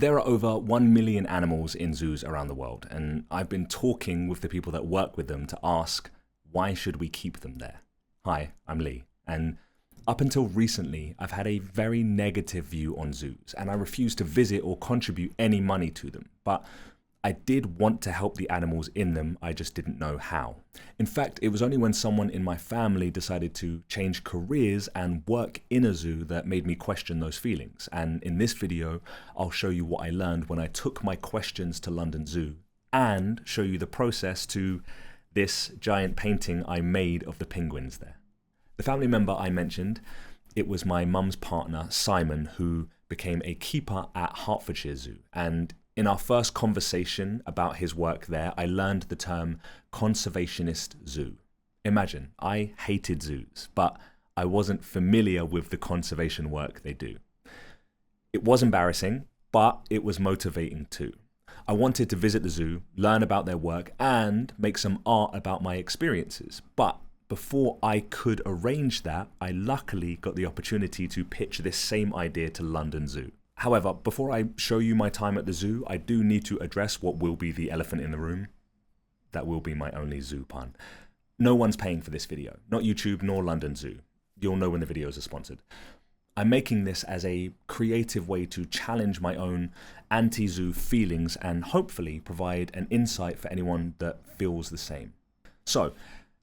There are over 1 million animals in zoos around the world, and I've been talking with the people that work with them to ask, why should we keep them there? Hi, I'm Lee, and up until recently, I've had a very negative view on zoos, and I refuse to visit or contribute any money to them. But I did want to help the animals in them, I just didn't know how. In fact, it was only when someone in my family decided to change careers and work in a zoo that made me question those feelings. And in this video, I'll show you what I learned when I took my questions to London Zoo and show you the process to this giant painting I made of the penguins there. The family member I mentioned, it was my mum's partner, Simon, who became a keeper at Hertfordshire Zoo. And in our first conversation about his work there, I learned the term conservationist zoo. Imagine, I hated zoos, but I wasn't familiar with the conservation work they do. It was embarrassing, but it was motivating too. I wanted to visit the zoo, learn about their work, and make some art about my experiences. But before I could arrange that, I luckily got the opportunity to pitch this same idea to London Zoo. However, before I show you my time at the zoo, I do need to address what will be the elephant in the room. That will be my only zoo pun. No one's paying for this video, not YouTube nor London Zoo. You'll know when the videos are sponsored. I'm making this as a creative way to challenge my own anti-zoo feelings and hopefully provide an insight for anyone that feels the same. So,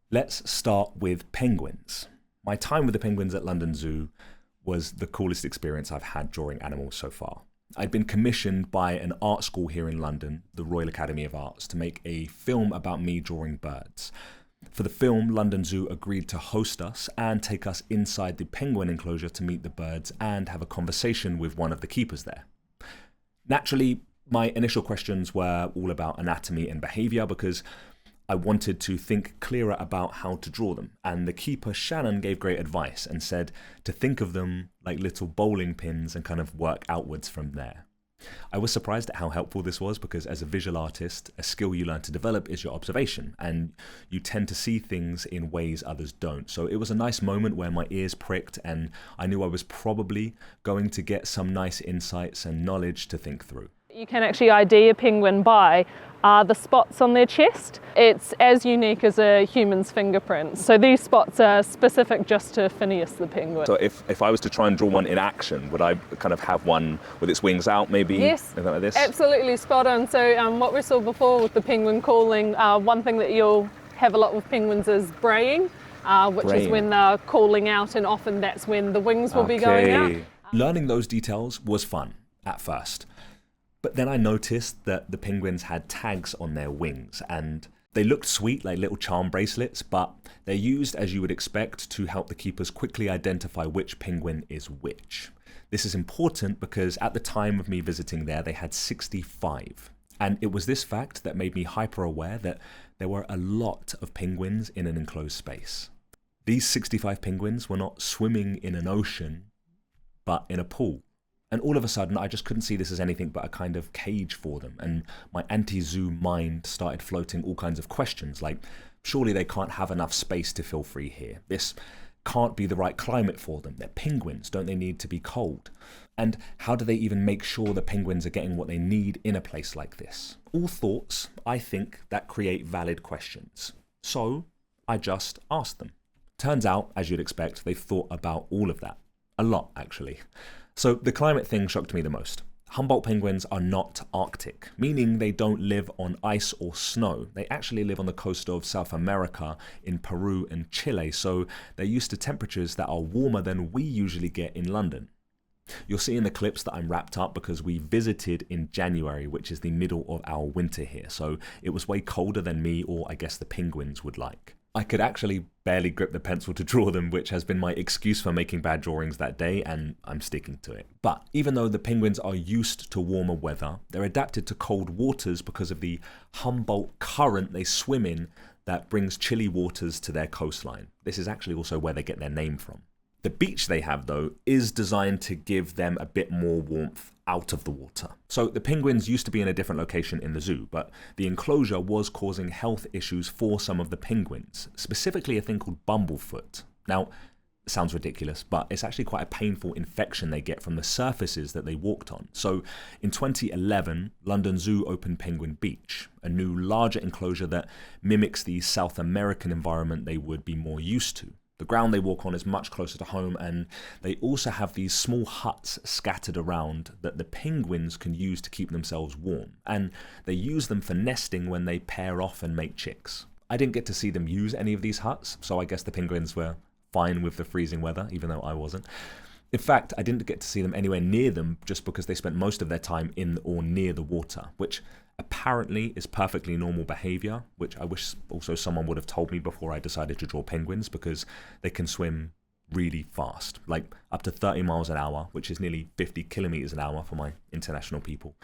let's start with penguins. My time with the penguins at London Zoo was the coolest experience I've had drawing animals so far. I'd been commissioned by an art school here in London, the Royal Academy of Arts, to make a film about me drawing birds. For the film, London Zoo agreed to host us and take us inside the penguin enclosure to meet the birds and have a conversation with one of the keepers there. Naturally, my initial questions were all about anatomy and behaviour because I wanted to think clearer about how to draw them, and the keeper Shannon gave great advice and said to think of them like little bowling pins and kind of work outwards from there. I was surprised at how helpful this was because as a visual artist, a skill you learn to develop is your observation, and you tend to see things in ways others don't. So it was a nice moment where my ears pricked and I knew I was probably going to get some nice insights and knowledge to think through. You can actually ID a penguin by the spots on their chest. It's as unique as a human's fingerprint. So these spots are specific just to Phineas the penguin. So if I was to try and draw one in action, would I kind of have one with its wings out maybe? Yes, like this? Absolutely spot on. So what we saw before with the penguin calling, one thing that you'll have a lot with penguins is braying, which is when they're calling out, and often that's when the wings will be going out. Learning those details was fun at first. But then I noticed that the penguins had tags on their wings and they looked sweet like little charm bracelets, but they're used as you would expect to help the keepers quickly identify which penguin is which. This is important because at the time of me visiting there, they had 65. And it was this fact that made me hyper aware that there were a lot of penguins in an enclosed space. These 65 penguins were not swimming in an ocean, but in a pool. And all of a sudden, I just couldn't see this as anything but a kind of cage for them. And my anti-zoo mind started floating all kinds of questions like, surely they can't have enough space to feel free here. This can't be the right climate for them. They're penguins, don't they need to be cold? And how do they even make sure the penguins are getting what they need in a place like this? All thoughts, I think, that create valid questions. So I just asked them. Turns out, as you'd expect, they've thought about all of that. A lot, actually. So the climate thing shocked me the most. Humboldt penguins are not Arctic, meaning they don't live on ice or snow. They actually live on the coast of South America in Peru and Chile, so they're used to temperatures that are warmer than we usually get in London. You'll see in the clips that I'm wrapped up because we visited in January, which is the middle of our winter here, so it was way colder than me or I guess the penguins would like. I could actually barely grip the pencil to draw them, which has been my excuse for making bad drawings that day, and I'm sticking to it. But even though the penguins are used to warmer weather, they're adapted to cold waters because of the Humboldt current they swim in that brings chilly waters to their coastline. This is actually also where they get their name from. The beach they have, though, is designed to give them a bit more warmth out of the water. So the penguins used to be in a different location in the zoo, but the enclosure was causing health issues for some of the penguins, specifically a thing called bumblefoot. Now, sounds ridiculous, but it's actually quite a painful infection they get from the surfaces that they walked on. So in 2011, London Zoo opened Penguin Beach, a new larger enclosure that mimics the South American environment they would be more used to. The ground they walk on is much closer to home, and they also have these small huts scattered around that the penguins can use to keep themselves warm, and they use them for nesting when they pair off and make chicks. I didn't get to see them use any of these huts, so I guess the penguins were fine with the freezing weather, even though I wasn't. In fact, I didn't get to see them anywhere near them just because they spent most of their time in or near the water, which apparently is perfectly normal behavior, which I wish also someone would have told me before I decided to draw penguins, because they can swim really fast, like up to 30 miles an hour, which is nearly 50 kilometers an hour for my international people.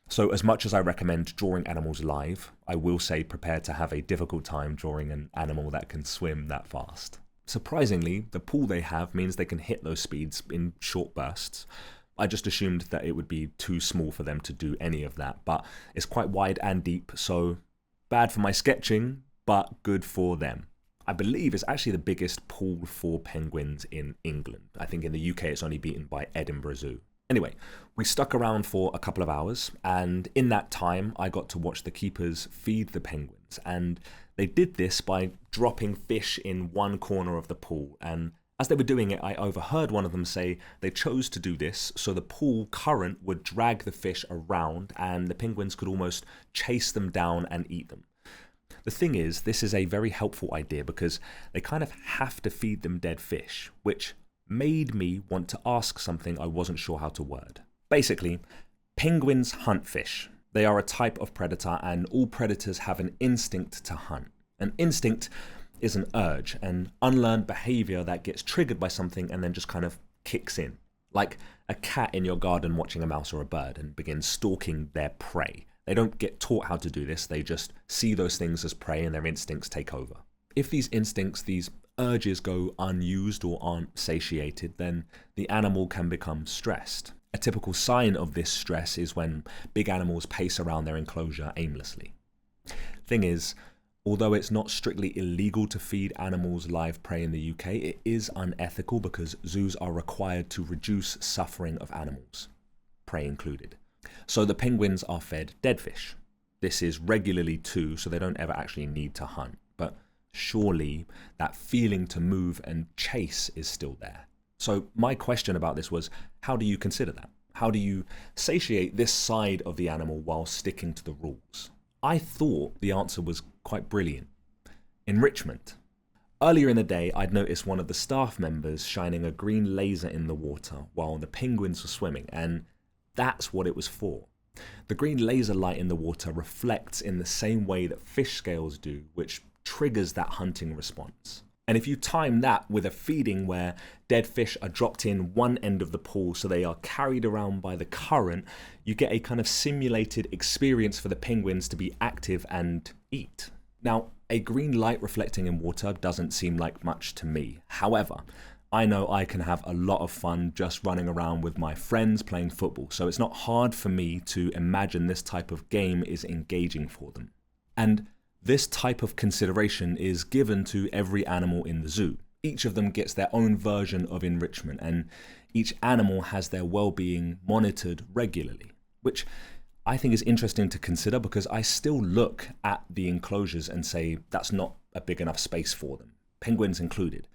So as much as I recommend drawing animals live, I will say prepare to have a difficult time drawing an animal that can swim that fast. Surprisingly, the pool they have means they can hit those speeds in short bursts. I just assumed that it would be too small for them to do any of that, but it's quite wide and deep, so bad for my sketching, but good for them. I believe it's actually the biggest pool for penguins in England. I think in the UK it's only beaten by Edinburgh Zoo. Anyway, we stuck around for a couple of hours, and in that time I got to watch the keepers feed the penguins, and they did this by dropping fish in one corner of the pool, and as they were doing it, I overheard one of them say they chose to do this so the pool current would drag the fish around and the penguins could almost chase them down and eat them. The thing is, this is a very helpful idea because they kind of have to feed them dead fish, which made me want to ask something I wasn't sure how to word. Basically, penguins hunt fish. They are a type of predator, and all predators have an instinct to hunt. An instinct is an urge, an unlearned behavior that gets triggered by something and then just kind of kicks in. Like a cat in your garden watching a mouse or a bird and begins stalking their prey. They don't get taught how to do this, they just see those things as prey and their instincts take over. If these instincts, these urges go unused or aren't satiated, then the animal can become stressed. A typical sign of this stress is when big animals pace around their enclosure aimlessly. Thing is, although it's not strictly illegal to feed animals live prey in the UK, it is unethical because zoos are required to reduce suffering of animals, prey included. So the penguins are fed dead fish. This is regularly too, so they don't ever actually need to hunt. But surely that feeling to move and chase is still there. So my question about this was, how do you consider that? How do you satiate this side of the animal while sticking to the rules? I thought the answer was quite brilliant. Enrichment. Earlier in the day, I'd noticed one of the staff members shining a green laser in the water while the penguins were swimming, and that's what it was for. The green laser light in the water reflects in the same way that fish scales do, which triggers that hunting response. And if you time that with a feeding where dead fish are dropped in one end of the pool so they are carried around by the current, you get a kind of simulated experience for the penguins to be active and eat. Now, a green light reflecting in water doesn't seem like much to me. However, I know I can have a lot of fun just running around with my friends playing football, so it's not hard for me to imagine this type of game is engaging for them. And this type of consideration is given to every animal in the zoo. Each of them gets their own version of enrichment, and each animal has their well-being monitored regularly, which I think is interesting to consider because I still look at the enclosures and say that's not a big enough space for them, penguins included.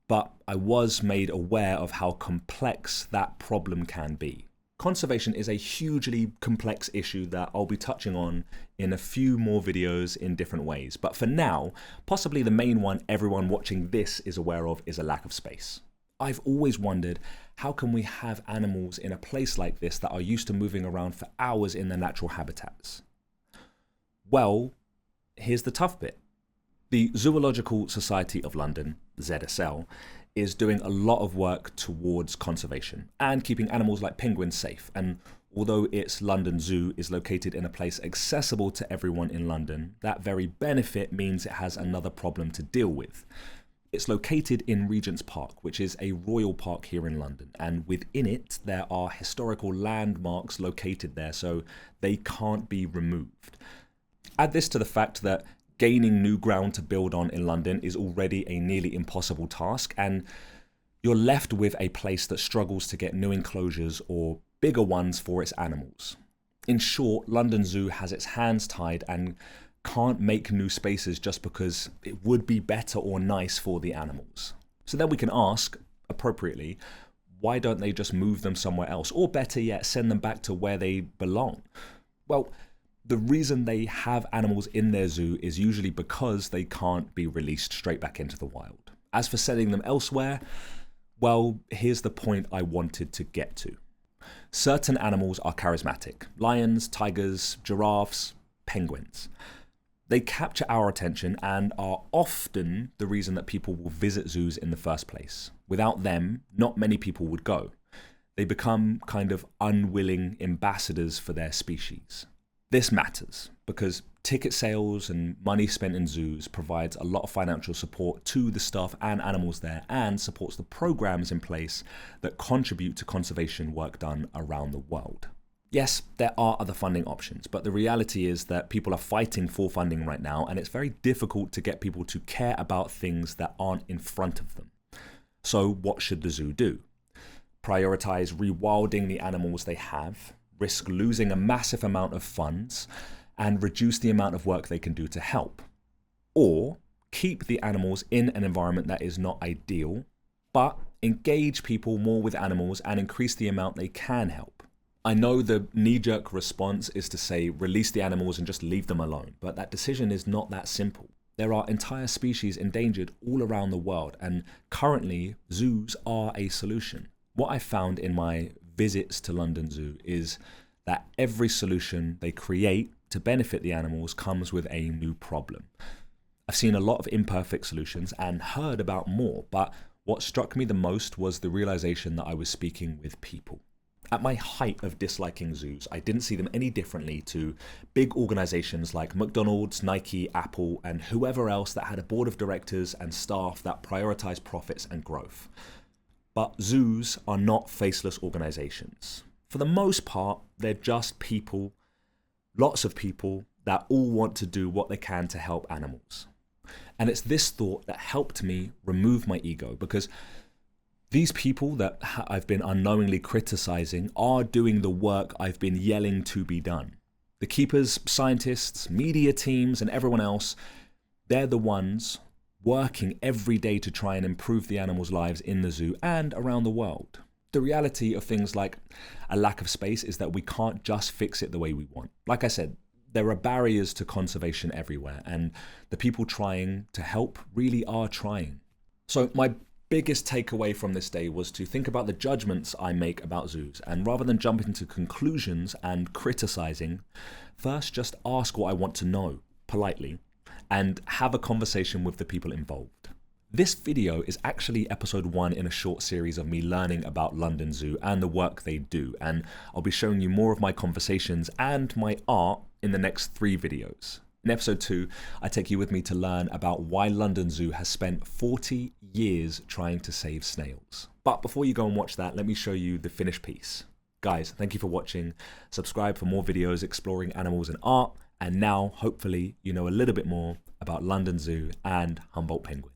But I was made aware of how complex that problem can be. Conservation is a hugely complex issue that I'll be touching on in a few more videos in different ways. But for now, possibly the main one everyone watching this is aware of is a lack of space. I've always wondered, how can we have animals in a place like this that are used to moving around for hours in their natural habitats? Well, here's the tough bit. The Zoological Society of London, ZSL, is doing a lot of work towards conservation and keeping animals like penguins safe. And although its London Zoo is located in a place accessible to everyone in London, that very benefit means it has another problem to deal with. It's located in Regent's Park, which is a royal park here in London, and within it there are historical landmarks located there, so they can't be removed. Add this to the fact that gaining new ground to build on in London is already a nearly impossible task, and you're left with a place that struggles to get new enclosures or bigger ones for its animals. In short, London Zoo has its hands tied and can't make new spaces just because it would be better or nice for the animals. So then we can ask, appropriately, why don't they just move them somewhere else? Or better yet, send them back to where they belong? Well, the reason they have animals in their zoo is usually because they can't be released straight back into the wild. As for sending them elsewhere, well, here's the point I wanted to get to. Certain animals are charismatic: lions, tigers, giraffes, penguins. They capture our attention and are often the reason that people will visit zoos in the first place. Without them, not many people would go. They become kind of unwilling ambassadors for their species. This matters because ticket sales and money spent in zoos provides a lot of financial support to the staff and animals there, and supports the programs in place that contribute to conservation work done around the world. Yes, there are other funding options, but the reality is that people are fighting for funding right now, and it's very difficult to get people to care about things that aren't in front of them. So what should the zoo do? Prioritize rewilding the animals they have, risk losing a massive amount of funds, and reduce the amount of work they can do to help? Or keep the animals in an environment that is not ideal, but engage people more with animals and increase the amount they can help? I know the knee-jerk response is to say release the animals and just leave them alone, but that decision is not that simple. There are entire species endangered all around the world, and currently zoos are a solution. What I found in my visits to London Zoo is that every solution they create to benefit the animals comes with a new problem. I've seen a lot of imperfect solutions and heard about more, but what struck me the most was the realization that I was speaking with people. At my height of disliking zoos, I didn't see them any differently to big organizations like McDonald's, Nike, Apple, and whoever else that had a board of directors and staff that prioritize profits and growth. But zoos are not faceless organizations. For the most part, they're just people, lots of people that all want to do what they can to help animals. And it's this thought that helped me remove my ego, because these people that I've been unknowingly criticizing are doing the work I've been yelling to be done. The keepers, scientists, media teams, and everyone else, they're the ones working every day to try and improve the animals' lives in the zoo and around the world. The reality of things like a lack of space is that we can't just fix it the way we want. Like I said, there are barriers to conservation everywhere, and the people trying to help really are trying. So my biggest takeaway from this day was to think about the judgments I make about zoos, and rather than jump into conclusions and criticizing, first just ask what I want to know, politely, and have a conversation with the people involved. This video is actually episode 1 in a short series of me learning about London Zoo and the work they do, and I'll be showing you more of my conversations and my art in the next 3 videos. In episode 2, I take you with me to learn about why London Zoo has spent 40 years trying to save snails. But before you go and watch that, let me show you the finished piece. Guys, thank you for watching. Subscribe for more videos exploring animals and art, and now, hopefully, you know a little bit more about London Zoo and Humboldt penguins.